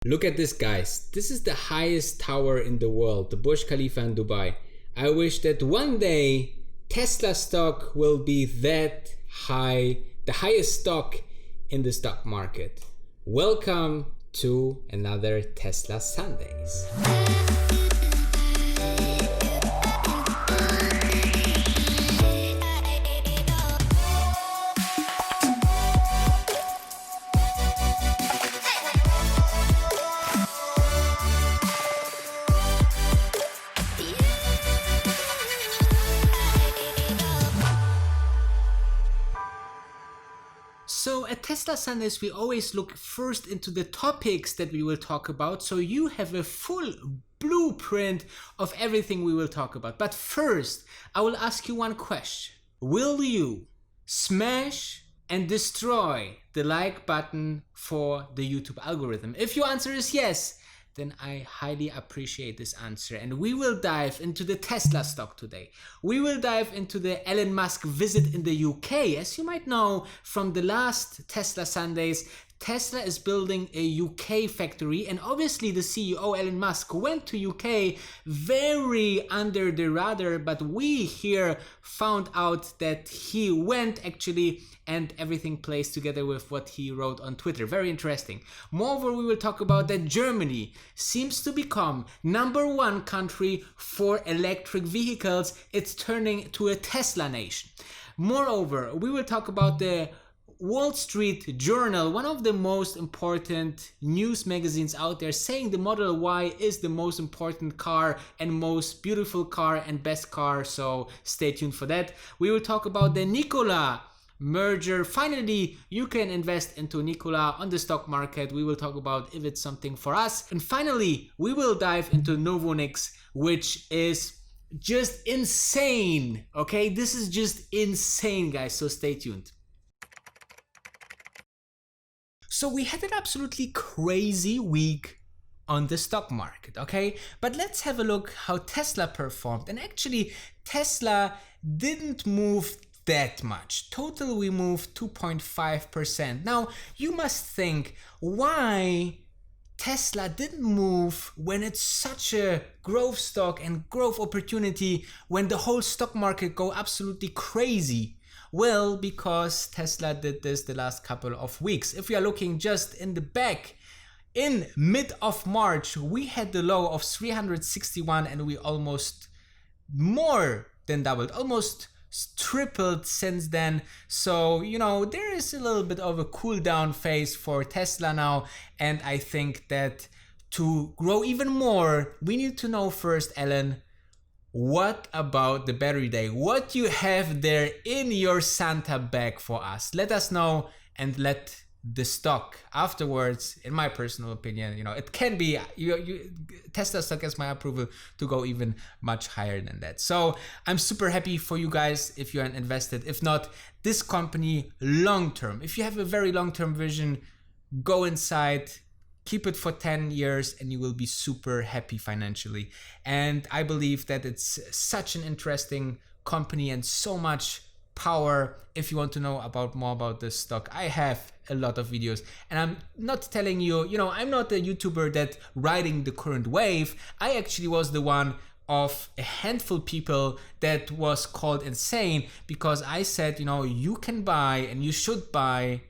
Look at this, guys. This is the highest tower in the world, the Burj Khalifa in Dubai. I wish that one day Tesla stock will be that high, the highest stock in the stock market. Welcome to another Tesla Sundays. So at Tesla Sundays, we always look first into the topics that we will talk about, so you have a full blueprint of everything we will talk about. But first, I will ask you one question. Will you smash and destroy the like button for the YouTube algorithm? If your answer is yes, then I highly appreciate this answer, and we will dive into the Tesla stock today. We will dive into the Elon Musk visit in the UK. As you might know from the last Tesla Sundays, Tesla is building a UK factory, and obviously the CEO Elon Musk went to UK very under the radar, but we here found out that he went actually, and everything plays together with what he wrote on Twitter. Very interesting. Moreover, we will talk about that Germany seems to become #1 country for electric vehicles. It's turning to a Tesla nation. Moreover, we will talk about the Wall Street Journal, one of the most important news magazines out there, saying the Model Y is the most important car and most beautiful car and best car, so stay tuned for that. We will talk about the Nikola merger. Finally, you can invest into Nikola on the stock market. We will talk about if it's something for us. And finally, we will dive into Nouveau NEX, which is just insane. Okay, this is just insane, guys, so stay tuned. So we had an absolutely crazy week on the stock market, okay? But let's have a look how Tesla performed. And actually, Tesla didn't move that much. Total, we moved 2.5%. Now, you must think, why Tesla didn't move when it's such a growth stock and growth opportunity, when the whole stock market go absolutely crazy? Well, because Tesla did this the last couple of weeks. If we are looking just in the back, in mid of March, we had the low of 361 and we almost more than doubled, almost tripled since then. So, you know, there is a little bit of a cool down phase for Tesla now. And I think that to grow even more, we need to know first, Elon, what about the battery day? What you have there in your Santa bag for us? Let us know, and let the stock afterwards, in my personal opinion, you know, it can be Tesla stock has my approval to go even much higher than that. So I'm super happy for you guys if you are invested. If not, this company long term, if you have a very long term vision, go inside. Keep it for 10 years and you will be super happy financially. And I believe that it's such an interesting company and so much power. If you want to know more about this stock, I have a lot of videos, and I'm not telling you, you know, I'm not a YouTuber that riding the current wave. I actually was the one of a handful people that was called insane because I said, you know, you can buy and you should buy,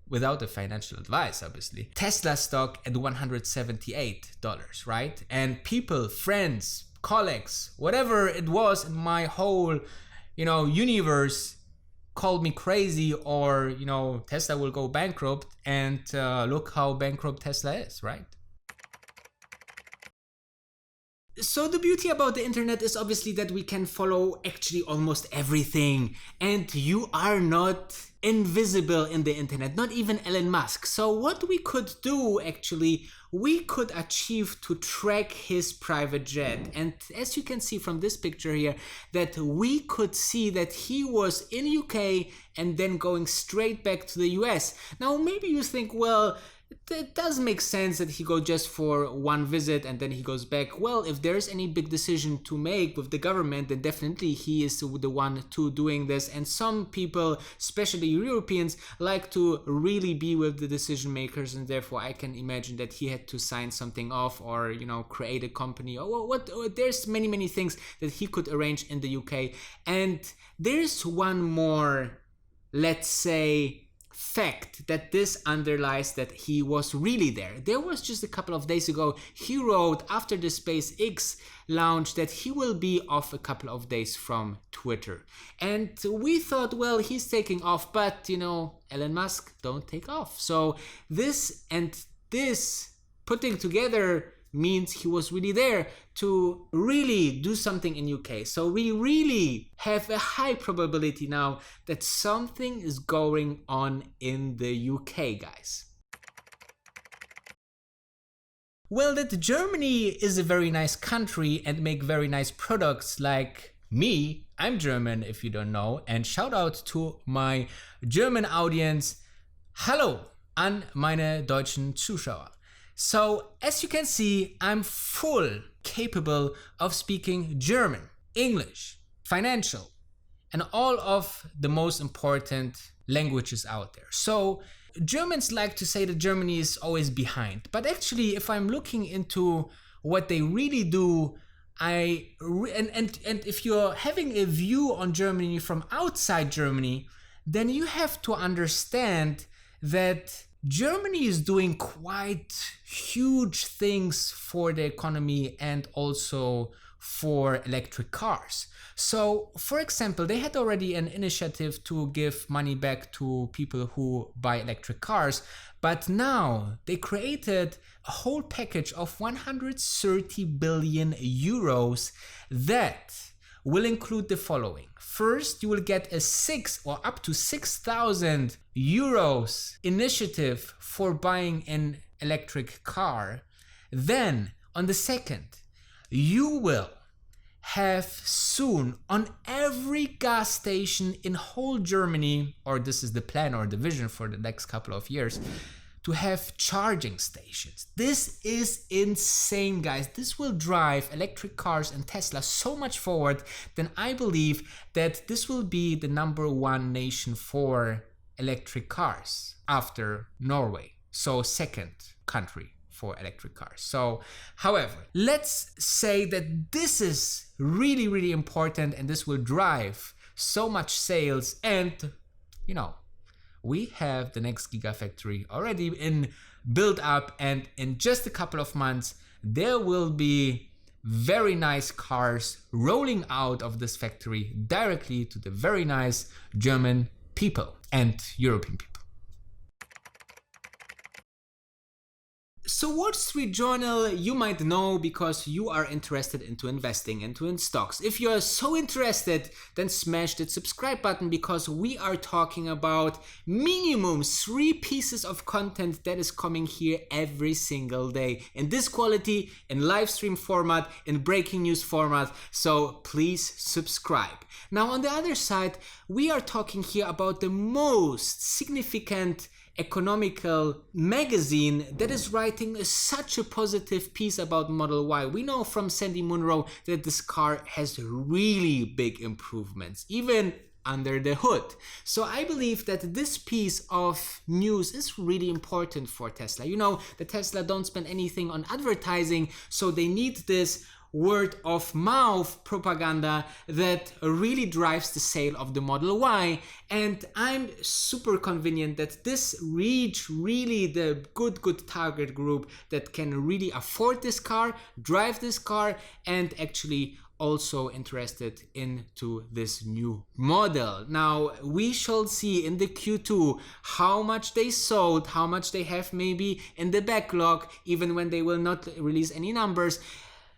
without the financial advice, obviously, Tesla stock at $178, right? And people, friends, colleagues, whatever it was in my whole, you know, universe called me crazy, or, you know, Tesla will go bankrupt, and look how bankrupt Tesla is, right? So the beauty about the internet is obviously that we can follow actually almost everything, and you are not invisible in the internet, not even Elon Musk. So what we could do actually, we could achieve to track his private jet. And as you can see from this picture here, that we could see that he was in UK and then going straight back to the US. Now maybe you think, well, it does make sense that he goes just for one visit and then he goes back. Well, if there's any big decision to make with the government, then definitely he is the one to doing this. And some people, especially Europeans, like to really be with the decision makers, and therefore I can imagine that he had to sign something off or, you know, create a company or what. There's many things that he could arrange in the UK. And there's one more, let's say, fact that this underlies that he was really there. There was just a couple of days ago, he wrote after the SpaceX launch that he will be off a couple of days from Twitter. And we thought, well, he's taking off, but you know, Elon Musk don't take off. So this and this putting together means he was really there to really do something in UK. So we really have a high probability now that something is going on in the UK, guys. Well, that Germany is a very nice country and make very nice products like me. I'm German, if you don't know, and shout out to my German audience. Hallo an meine deutschen Zuschauer. So, as you can see, I'm full capable of speaking German, English, financial, and all of the most important languages out there. So, Germans like to say that Germany is always behind. But actually, if I'm looking into what they really do, and if you're having a view on Germany from outside Germany, then you have to understand that Germany is doing quite huge things for the economy and also for electric cars. So, for example, they had already an initiative to give money back to people who buy electric cars, but now they created a whole package of 130 billion euros that will include the following. First, you will get a up to 6,000 euros initiative for buying an electric car. Then, on the second, you will have soon on every gas station in whole Germany, or this is the plan or the vision for the next couple of years, to have charging stations. This is insane, guys. This will drive electric cars and Tesla so much forward. Then I believe that this will be the #1 nation for electric cars after Norway. So second country for electric cars. So, however, let's say that this is really important and this will drive so much sales, and you know, we have the next Gigafactory already in build up, and in just a couple of months there will be very nice cars rolling out of this factory directly to the very nice German people and European people. So Wall Street Journal, you might know because you are interested into investing in stocks. If you are so interested, then smash that subscribe button, because we are talking about minimum 3 pieces of content that is coming here every single day in this quality, in live stream format, in breaking news format. So please subscribe. Now on the other side, we are talking here about the most significant economical magazine that is writing such a positive piece about Model Y. We know from Sandy Munro that this car has really big improvements, even under the hood. So I believe that this piece of news is really important for Tesla. You know, the Tesla don't spend anything on advertising, so they need this word of mouth propaganda that really drives the sale of the Model Y. And I'm super convenient that this reach really the good target group that can really afford this car, drive this car, and actually also interested into this new model. Now we shall see in the Q2 how much they sold, how much they have maybe in the backlog, even when they will not release any numbers.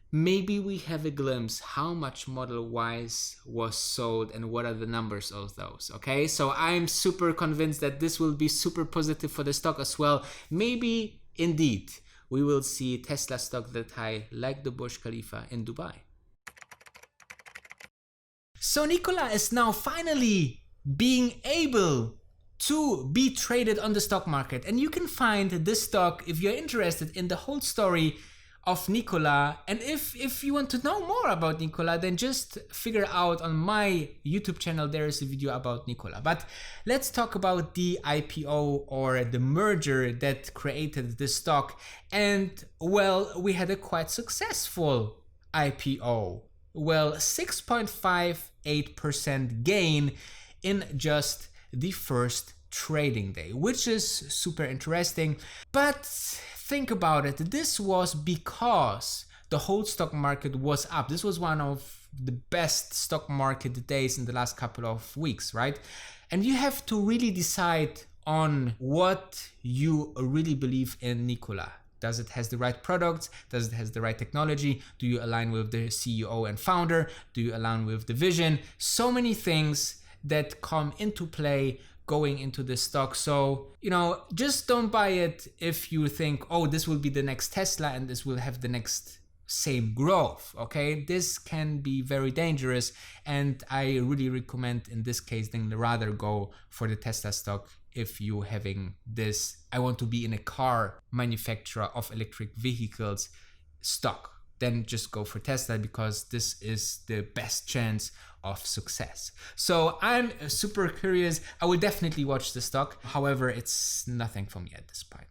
Maybe we have a glimpse how much Model Ys was sold and what are the numbers of those, okay? So I'm super convinced that this will be super positive for the stock as well. Maybe indeed we will see Tesla stock that high like the Burj Khalifa in Dubai. So Nikola is now finally being able to be traded on the stock market. And you can find this stock if you're interested in the whole story of Nikola. And if you want to know more about Nikola, then just figure out on my YouTube channel there is a video about Nikola. But let's talk about the IPO, or the merger that created this stock. And well, we had a quite successful IPO. Well, 6.58% gain in just the first trading day, which is super interesting. But think about it, this was because the whole stock market was up. This was one of the best stock market days in the last couple of weeks, right? And you have to really decide on what you really believe in Nikola. Does it has the right products? Does it has the right technology? Do you align with the CEO and founder? Do you align with the vision? So many things that come into play going into this stock. So, just don't buy it if you think, oh, this will be the next Tesla and this will have the next same growth, okay? This can be very dangerous, and I really recommend in this case then rather go for the Tesla stock if you having this, I want to be in a car manufacturer of electric vehicles stock. Then just go for Tesla, because this is the best chance of success. So I'm super curious. I will definitely watch the stock. However, it's nothing for me at this point.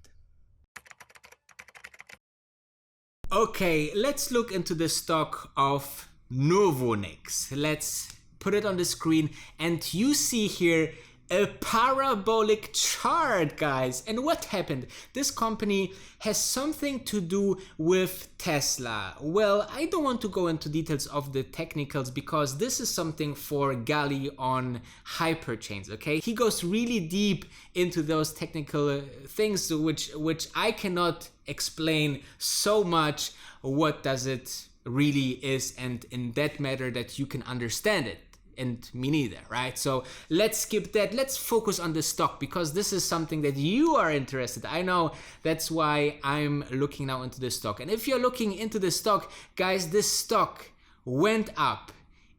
Okay, let's look into the stock of Nouveau NEX. Let's put it on the screen, and you see here a parabolic chart, guys. And what happened? This company has something to do with Tesla. Well, I don't want to go into details of the technicals, because this is something for Gali on hyperchains, okay? He goes really deep into those technical things which I cannot explain so much what does it really is, and in that matter that you can understand it. And me neither, right? So let's skip that. Let's focus on the stock, because this is something that you are interested. I know, that's why I'm looking now into the stock. And if you're looking into the stock, guys, this stock went up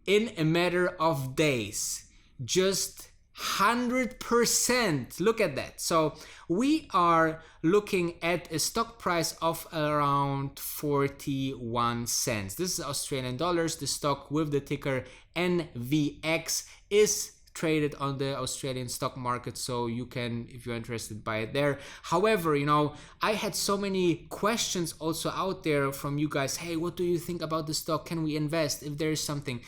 in a matter of days, just 100%. Look at that. So we are looking at a stock price of around 41 cents. This is Australian dollars. The stock with the ticker NVX is traded on the Australian stock market, so you can, if you're interested, buy it there. However, I had so many questions also out there from you guys. Hey, what do you think about the stock? Can we invest if there is something?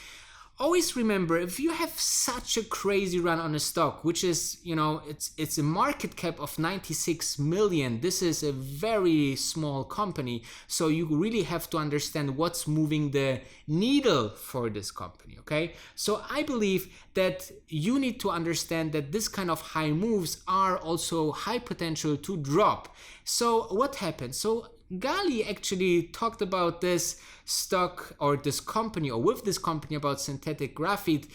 Always remember, if you have such a crazy run on a stock, which is, it's a market cap of 96 million. This is a very small company. So you really have to understand what's moving the needle for this company, okay? So I believe that you need to understand that this kind of high moves are also high potential to drop. So what happened? So Gali actually talked about this stock, or this company, or with this company, about synthetic graphite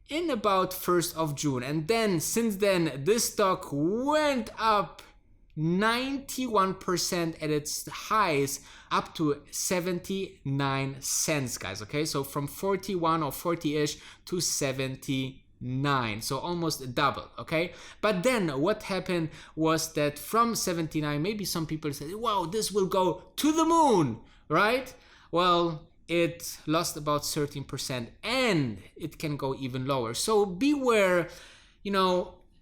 in about 1st of June. And then since then, this stock went up 91% at its highs, up to 79 cents, guys. Okay, so from 41 or 40-ish to 79, so almost double. Okay, but then what happened was that from 79, maybe some people said, wow, this will go to the moon, right? Well, it lost about 13%, and it can go even lower. So beware.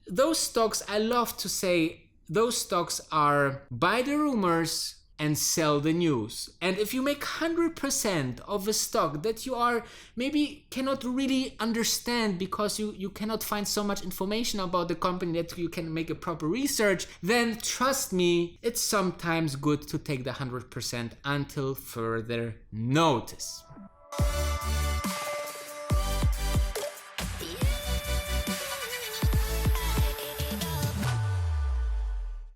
Those stocks, I love to say, those stocks are buy the rumors and sell the news. And if you make 100% of a stock that you are maybe cannot really understand, because you cannot find so much information about the company that you can make a proper research, then trust me, it's sometimes good to take the 100% until further notice.